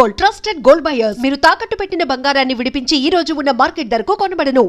Gold, trusted gold buyers. మీరు తాకట్టు పెట్టిన బంగారాన్ని విడిపించి ఈ రోజు ఉన్న మార్కెట్ ధరకు కొనబడను.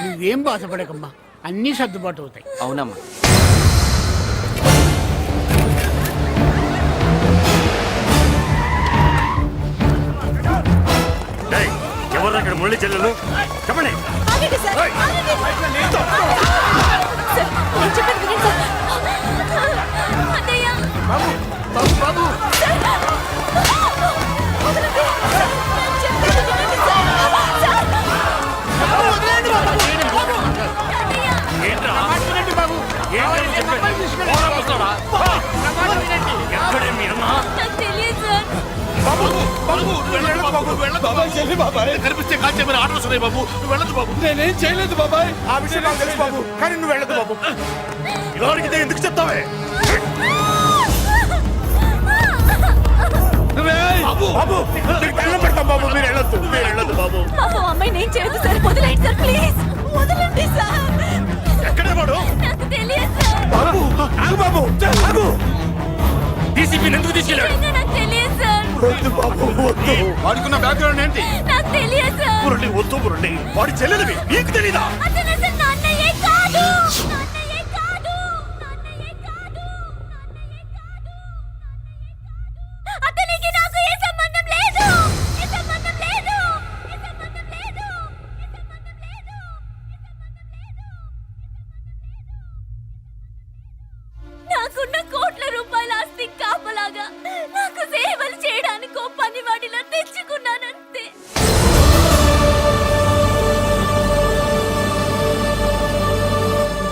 నువ్వేం బాధపడకమ్మా, అన్నీ సర్దుబాటు అవుతాయి. అవునమ్మా. ఎవరు అక్కడ మురళి చెల్లెలు చెప్పండి. కనిపిస్తే కాల్చే మీరు ఆర్డర్స్ ఉన్నాయి బాబు. నువ్వు వెళ్ళదు బాబు. నేనేం చేయలేదు బాబాయ్. ఆ విషయం నాకు తెలుసు బాబు, కానీ నువ్వు వెళ్ళదు బాబు. ఇలా ఎందుకు చెప్తావే? బాబు బాబు వెళ్ళం పెడతాం బాబు. మీరు వెళ్ళొద్దు, మీరు వెళ్ళొద్దు బాబు. అమ్మాయి నేను చేయదు సార్, వదిలేండి సార్, ప్లీజ్ వదలండి సార్. ఎక్కడే వాడు? నాకు తెలియదు సార్. బాబు ఆగు బాబు, ఆగు. డీసీపీ ఎందుకు తీసుకెళ్ళాడు? నాకు తెలియదు సార్. వద్దు బాబు, వద్దు. వాడికున్న బ్యాక్గ్రౌండ్ ఏంటి? నాకు తెలియదు సార్. మురళి వద్దు, మురళి వాడి చెల్లెలివి నీకు తెలీదా? అతను అసలు నాన్నయ్యే కాదు. నాన్నయ్యే కాదు. నాన్నయ్యే కాదు. నాన్నయ్యే కాదు. అతనికి నాకు ఏ సంబంధం లేదు. ఏ సంబంధం లేదు. ఏ సంబంధం లేదు. ఏ సంబంధం లేదు. నాకున్న కోట్ల రూపాయల ఆస్తి కాపలాగా నాకు సేవలు చేయడానికి ఓ పనివాడిలా తెచ్చుకున్నానంతే.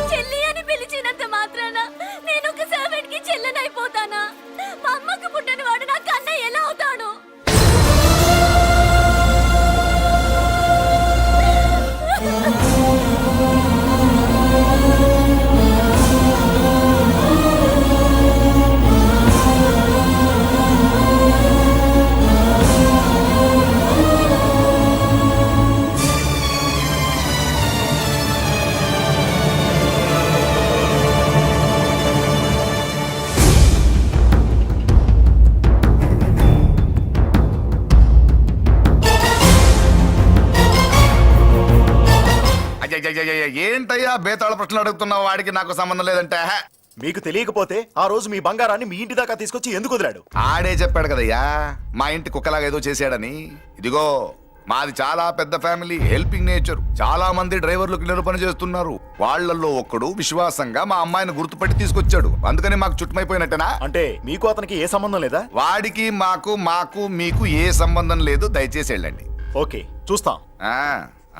చెల్లి అని పిలిచినంత మాత్రాన అయ్యయ్యయ్య, ఏంటయ్యా బేతాళ ప్రశ్నలు అడుగుతున్నావు? వాడికి నాకు సంబంధం లేదంటే మీకు తెలియకపోతే ఆ రోజు మీ బంగారాన్ని మీ ఇంటి దాకా తీసుకొచ్చి ఎందుకు వదిలాడు? ఆడే చెప్పాడు కదయ్యా మా ఇంటి కుక్కలాగా ఏదో చేశాడని. ఇదిగో మాది చాలా పెద్ద ఫ్యామిలీ, హెల్పింగ్ నేచర్. చాలా మంది డ్రైవర్లు క్లీనర్ పని చేస్తున్నారు. వాళ్ళల్లో ఒక్కడు విశ్వాసంగా మా అమ్మాయిని గుర్తుపట్టి తీసుకొచ్చాడు. అందుకని మాకు చుట్టుమైపోయినట్టేనా? అంటే మీకు అతనికి ఏ సంబంధం లేదా? వాడికి మాకు మీకు ఏ సంబంధం లేదు. దయచేసి వెళ్ళండి. ఓకే, చూస్తాం.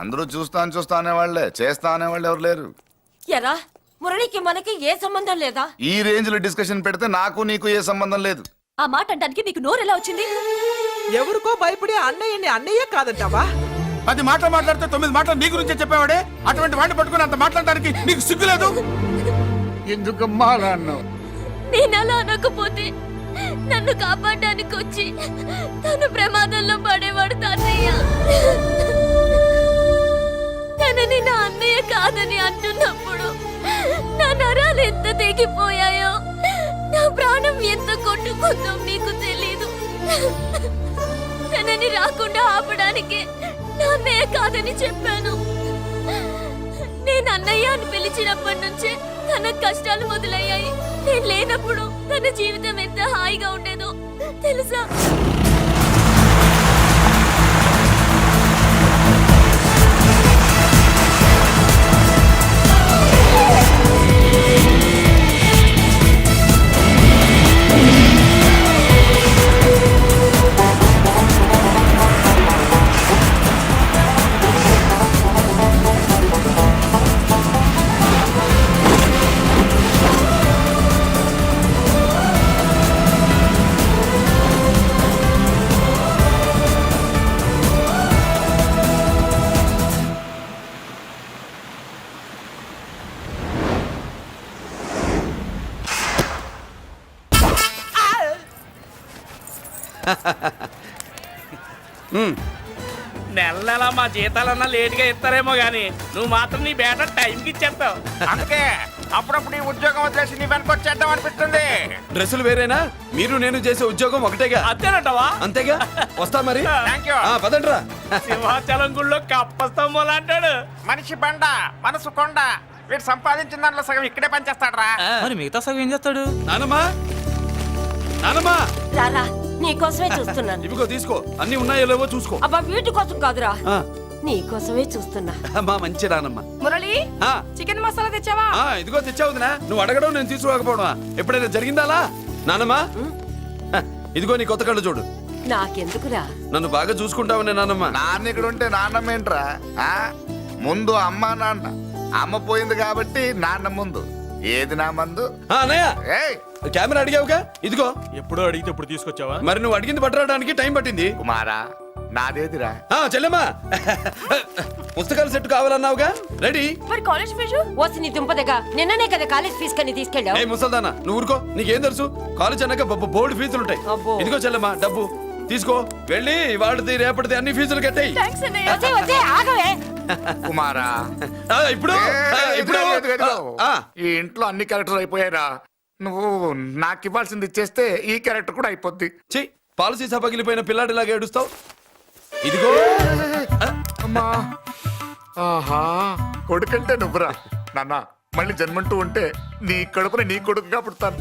అందరూ చూస్తా అనేవాళ్లే, చేస్తా అనేవాళ్ళు ఎవరు లేరు. ఎరా మురళికి మనకి ఏ సంబంధం లేదా? ఈ రేంజ్ లో డిస్కషన్ పెడితే నాకు నీకు ఏ సంబంధం లేదు. ఆ మాట అంటానికి మీకు నోరు ఎలా వచ్చింది? ఎవరికో భయపడే అన్నయ్యని అన్నయ్య కాదంటావా? 10 మాటలు మాట్లాడితే 9 మాటలు నీ గురించే చెప్పేవాడే. అటువంటి వాడిని పట్టుకుని అంత మాట్లాడడానికి నీకు సిగ్గులేదు? ఎందుకమ్మా అలా అన్నావు? నేను అలా అనకపోతే నన్ను కాపాడడానికి వచ్చి తను ప్రమాదంలో పడేవాడు తాతయ్య. తనని నా అన్నయ్య కాదని అంటున్నప్పుడు నా నరాలు ఎంత తెగిపోయాయో, నా ప్రాణం ఎంత కొట్టుకుందో మీకు తెలీదు. తనని రాకుండా ఆపడానికి నా అన్నయ్య కాదని చెప్పాను. నేను అన్నయ్య అని పిలిచినప్పటి నుంచే తన కష్టాలు మొదలయ్యాయి. నేను లేనప్పుడు తన జీవితం ఎంత హాయిగా ఉండేదో తెలుసా? నెల నెల మా జీతాలన్నా లేటుగా ఇస్తారేమో గానీ నువ్వు మాత్రం నీ బేట టైంకి ఇచ్చేస్తావు. అందుకే అప్పుడప్పుడు ఈ ఉద్యోగం వదిలేసి నీ వెనక వచ్చేద్దాం అనిపిస్తుంది. డ్రెస్సులు వేరేనా? మీరు నేను చేసే ఉద్యోగం ఒకటేగా. అంతేనంటావా? అంతేగా. వస్తా మరి. Thank you. పదండ్రా. సింహాచలం గుళ్ళో కప్పస్తంభం అంటాడు. మనిషి బండ మనసు కొండ. వీడు సంపాదించిన దాంట్లో సగం ఇక్కడే పనిచేస్తాడు రా. మరి మిగతా సగం ఏం చేస్తాడు? నానమ్మా, నానమ్మా, రారా నీకోసమే చూస్తున్నాను. ఇవిగో తీసుకో. అన్ని ఉన్నాయో లేవో చూసుకో. అబ్బా వీటి కోసం కాదురా, ఆ, నీకోసమే చూస్తున్నా. మా మంచి నానమ్మ. మురళి ఆ, చికెన్ మసాలా తెచ్చావా? ఇదిగో తెచ్చావుదినా. నువ్వు అడగడం నేను తీసుకోకపోవడమా? ఎప్పుడైనా జరిగిందాలా? నానమ్మా, ఇదిగో నీ కొత్త కళ్ళు చూడు. నాకెందుకురా? నన్ను బాగా చూసుకుంటావునే నానమ్మ. నాన్న ఇక్కడ ఉంటే నాన్నమ్మ ఏంట్రా? ముందు అమ్మ నాన్న. అమ్మ పోయింది కాబట్టి నాన్న ముందు. ఏది నా మందు? అన్నయ్య, ఏయ్ కెమెరా అడిగావుగా, ఇదిగో. ఎప్పుడో అడిగితే ఇప్పుడు తీసుకొచ్చావా? మరి నువ్వు అడిగింది పట్టడానికి టైం పట్టింది. కుమారా, నాదేదిరా? చెల్లెమ్మా, పుస్తకాల సెట్ కావాలన్నావుగా, రెడీ. మరి కాలేజ్ ఫీజు? ఓసి నీ దుంపదగా నిన్ననే కదా కాలేజ్ ఫీజు కని తీసుకెళ్ళావు. ఏ ముసల్దానా, నువ్వు ఊరుకో. నీకేం తెలుసు? కాలేజ్ అన్నాక బోర్డు ఫీజులు ఉంటాయి. అబ్బో. ఇదిగో చెల్లెమ్మా, డబ్బు తీసుకో. వెళ్ళి వాడిది రేపటిది అన్ని ఫీజులు కట్టాయి. వచ్చే వచ్చే ఆగవే. కుమారా, ఇప్పుడు ఇప్పుడు ఈ ఇంట్లో అన్ని క్యారెక్టర్ అయిపోయారా? నువ్వు నాకు ఇవ్వాల్సింది ఇచ్చేస్తే ఈ క్యారెక్టర్ కూడా అయిపోద్ది. చెయ్యి. పాలసీ సభ పగిలిపోయిన పిల్లాడిలాగా ఏడుస్తావు. ఇదిగో. అమ్మా, ఆహా, కొడుకంటే నువ్వురా నాన్న. మళ్ళీ జన్మంటూ ఉంటే నీ కడుపుని నీ కొడుకుగా పుడతాను.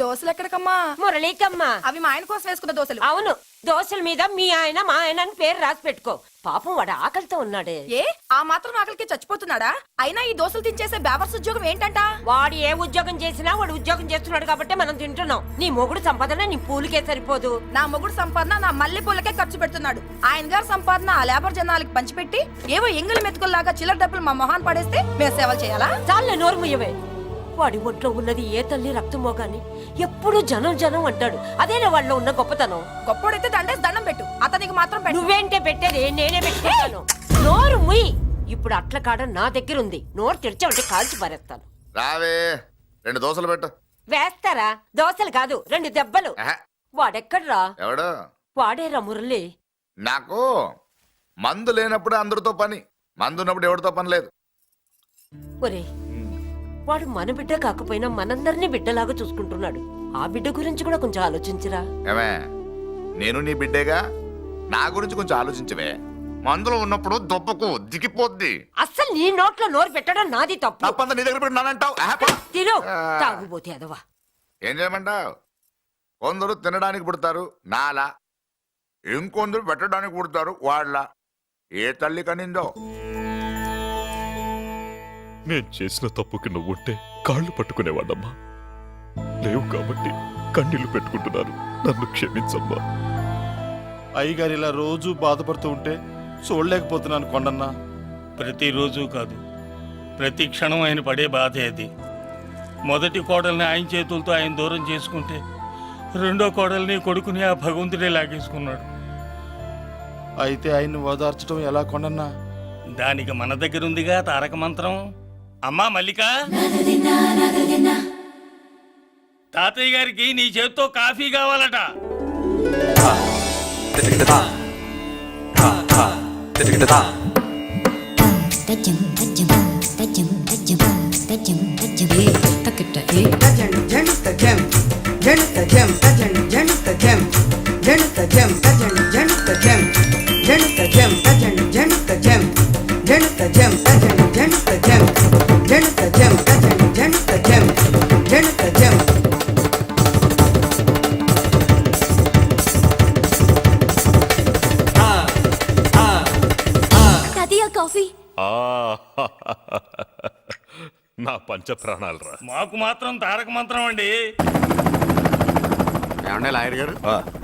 దోశలు ఎక్కడికమ్మా? మురళీకమ్మా. అవి మా ఆయన కోసం వేసుకున్న దోశలు. అవును, దోశల మీద మీ ఆయన మా ఆయన అని పేరు రాసి పెట్టుకో. పాపం వాడు ఆకలితో ఉన్నాడే. ఏ ఆ మాత్రం ఆకలికి చచ్చిపోతున్నాడా? అయినా ఈ దోశలు తినేసే బేవర్స్ ఉద్యోగం ఏంటంట? వాడు ఏ ఉద్యోగం చేసినా వాడు ఉద్యోగం చేస్తున్నాడు కాబట్టి మనం తింటున్నాం. నీ మొగుడు సంపాదన నీ పూలికే సరిపోదు. నా మొగుడు సంపాదన నా మల్లె పూలకే ఖర్చు పెడుతున్నాడు. ఆయన గారి సంపాదన ఆ లేబర్ జనాలకి పంచిపెట్టి ఏవో ఎంగిలి మెతుకుల్లాగా చిల్లర డబ్బులు మా మొహాన్ పడేస్తే మేము సేవలు చేయాలా? చాలే నోరు ముయ్యవే. వాడి ఒంట్లో ఉన్నది ఏ తల్లి రక్తమో గాని ఎప్పుడు జనం జనం అంటాడు. అదేనా వాళ్ళలో ఉన్న గొప్పతనం. గొప్పోడైతే దండేసి దండం పెట్టు, అతనికి మాత్రం పెట్టు. నువ్వేంటే పెట్టేది? నేనే పెట్టుకుంటాను. నోరు ముయ్యి. ఇప్పుడు అట్ల కాడ నా దగ్గర ఉంది. నోరు తెరిచావంటే కాల్చి పారేస్తాను. రావే, 2 దోశలు పెట్టు. వేస్తారా? దోశలు కాదు, 2 దెబ్బలు. ఆహా. వాడెక్కడ్రా? ఎవడు? వాడేరా మురళి. నాకు మందు లేనప్పుడు అందరితో పని, మందు ఉన్నప్పుడు ఎవరితో పని లేదు. ఒరే, వాడు మన బిడ్డ కాకపోయినా మనందరినీ బిడ్డలాగా చూసుకుంటున్నాడు. ఆ బిడ్డ గురించి కూడా కొంచెం ఆలోచించరా. ఏమే, నేను నీ బిడ్డేగా, నా గురించి కొంచెం ఆలోచించవే. మందులో ఉన్నప్పుడు దొప్పకు దిగిపోద్ది. అస్సలు నీ నోట్లో నోరు పెట్టడం నాది తప్పు. తప్పంతా నీ దగ్గర పెట్టున్నానంటావు. తిను తాగుబోతే అదవా. ఏం చేయమంటావు? కొందరు తినడానికి పుడతారు నాలా, ఇంకొందరు పెట్టడానికి పుడతారు వాళ్ళ. ఏ తల్లి కనిందో. నేను చేసిన తప్పుకి నువ్వుంటే కాళ్ళు పట్టుకునేవాడమ్మా. లేవు కాబట్టి కన్నీళ్లు పెట్టుకుంటున్నాను. నన్ను క్షమించమ్మా. అయ్యగారు ఇలా రోజు బాధపడుతూ ఉంటే చూడలేకపోతున్నాను కొండన్న. ప్రతిరోజు కాదు, ప్రతి క్షణం ఆయన పడే బాధే అది. మొదటి కోడల్ని ఆయన చేతులతో ఆయన దూరం చేసుకుంటే రెండో కోడల్ని కొడుకుని ఆ భగవంతుడే లాగేసుకున్నాడు. అయితే ఆయన్ని ఓదార్చడం ఎలా కొండన్న? దానికి మన దగ్గర ఉందిగా తారక మంత్రం. అమ్మా మల్లిక, తాతయ్య గారికి నీ చేత్తో కాఫీ కావాలట. తాతయ్య కాఫీ. నా పంచ ప్రాణాలు రా. మాకు మాత్రం తారక మంత్రం అండి. ఏమండే లాయర్ గారు,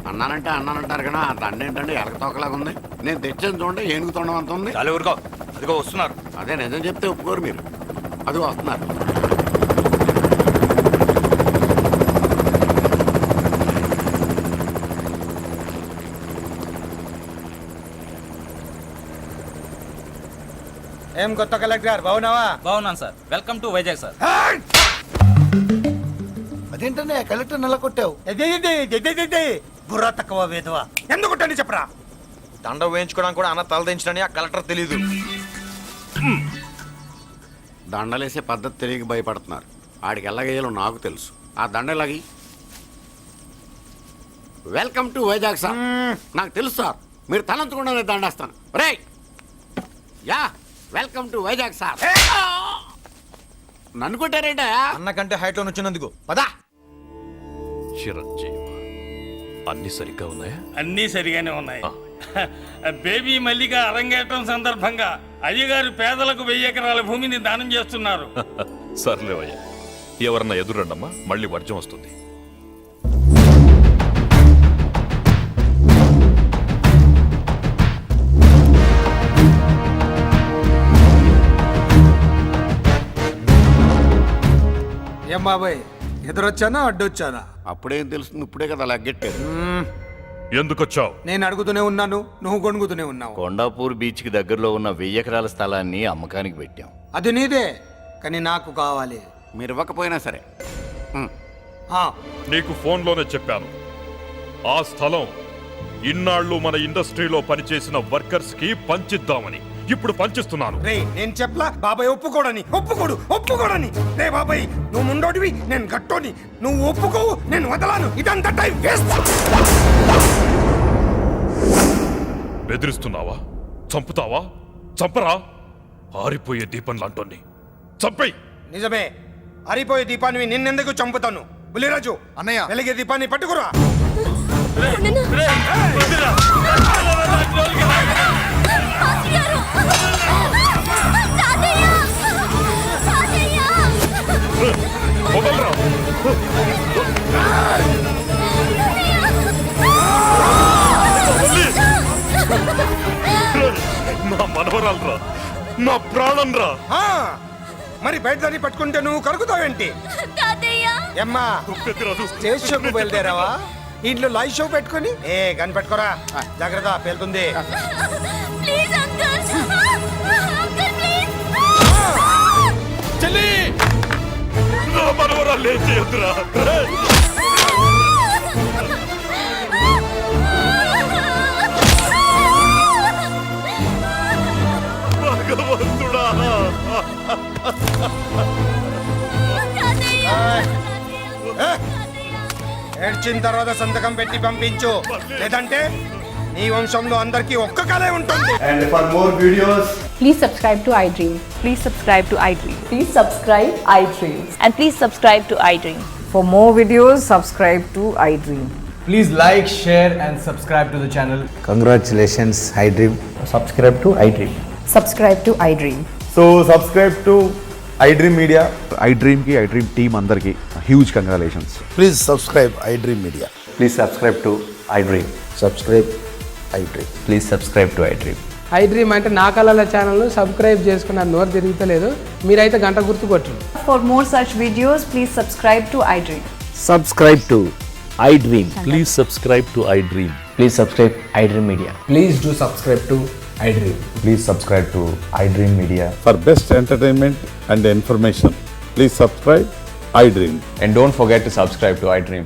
అన్నానంటారు కదా, ఆ దండ ఏంటంటే ఎలక తోకలాగా ఉంది. నేను తెచ్చాను చూడండి, ఏనుగు తొండం అంత ఉంది. చాలు ఊరుకో, అదిగో వస్తున్నారు. అదే నిజం చెప్తే ఒప్పుకోరు మీరు. అది వస్తున్నారు. ఏం కొత్త కలెక్టర్ బాగున్నావా? బాగున్నాను sir. Welcome to Vizag sir. అదేంటనే కలెక్టర్ నెల కొట్టావు? బుర్రా తక్కువ వేదవా. ఎందుకు కొట్టండి చెప్పరా? దండ వేయించుకోవడానికి కూడా అన్న తలదించడని ఆ కలెక్టర్ తెలీదు. దండలేసే పద్ధతి తెలియక భయపడుతున్నారు. ఆడికి ఎలాగేయాలో నాకు తెలుసు. ఆ దండలాగి వెల్కమ్ టు వైజాగ్ సార్. నాకు తెలుసు సార్, మీరు తలంచకుండానే దండేస్తాను. రే యా వెల్కమ్ టు వైజాగ్ సార్. నన్ను కొట్టారేంటా? అన్నకంటే హైట్ లో వచ్చినందుకు పదా. చిరంజీవి, అన్ని సరిగ్గా ఉన్నాయా? అన్నీ సరిగానే ఉన్నాయి. బేబీ మల్లిక అరంగేట్రం సందర్భంగా అయ్యగారు పేదలకు 1000 ఎకరాల భూమిని దానం చేస్తున్నారు. సర్లేవయ్యా, ఎవరన్నా ఎదురండమ్మా, మళ్ళీ వర్జం వస్తుంది. ఏం బాబాయ్, ఎదురొచ్చానా అడ్డొచ్చానా? అప్పుడేం తెలుస్తుంది, ఇప్పుడే కదా లగ్గెట్టారు. ఎందుకొచ్చావు? నేను అడుగుతూనే ఉన్నాను, నువ్వు గొణుగుతూనే ఉన్నావు. కొండాపూర్ బీచ్ కి దగ్గరలో ఉన్న 1000 ఎకరాల స్థలాన్ని అమ్మకానికి పెట్టాం. అది నీదే, కానీ నాకు కావాలి. మీరు ఇవ్వకపోయినా సరే. నీకు ఫోన్లోనే చెప్పాను. ఆ స్థలం ఇన్నాళ్ళు మన ఇండస్ట్రీలో పనిచేసిన వర్కర్స్ కి పంచిద్దామని. ఇప్పుడు పంచిస్తున్నాను. రే నేను చెప్పలా బాబాయ్ ఒప్పుకోడని. రే బాబాయ్, నువ్వు ముండోడివి, నేను గట్టోని. నువ్వు ఒప్పుకోవు, నేను వదలాను. ఇదంతా టైం వేస్ట్. బెదిరిస్తున్నావా? చంపుతావా? చంపరా? ఆరిపోయే దీపం లాంటోని చంపేయ్. నిజమే, ఆరిపోయే దీపాన్ని నిన్నెందుకు చంపుతాను? బుల్లిరాజు అన్నయ్య, వెలిగే దీపాన్ని పట్టుకురా. వదలరా. నా మనవరాలరా, నా ప్రాణం రా. మరి బయట దాన్ని పట్టుకుంటే నువ్వు కరుగుతావేంటి? అమ్మా స్టేజ్ షోకు బయలుదేరావా? ఇంట్లో లైవ్ షో పెట్టుకుని గన్ పెట్టుకోరా, జాగ్రత్త పేలుతుంది. చెల్లి, నా మనవరాలు ఏం చేయొద్దురా. భగవంతుడా, ఏడ్చిన తర్వాత సంతకం పెట్టి పంపించు, లేదంటే నీ వంశంలో అందరికీ ఒక్క కళే ఉంటుంది. And for more videos, please subscribe to iDream. Please subscribe to iDream. Please subscribe iDream. And please subscribe to iDream. For more videos subscribe to iDream. Please like, share and subscribe to the channel. congratulations, iDream. Subscribe to iDream. Subscribe to iDream. So subscribe to iDream Media. iDream ki iDream team andarki huge congratulations. Please subscribe iDream Media. Please subscribe to iDream. Subscribe iDream. Please subscribe to iDream. iDream అంటే నా కళల channel subscribe చేసుకున్న నోరు తిరుగుతలేదు. మీరైతే గంట గుర్తు కొట్టండి. For more such videos please subscribe to iDream. Subscribe to iDream. Please subscribe to iDream. Please subscribe iDream Media. Please do subscribe to iDream. Please subscribe to iDream Media. For best entertainment and information please subscribe iDream. And don't forget to subscribe to iDream.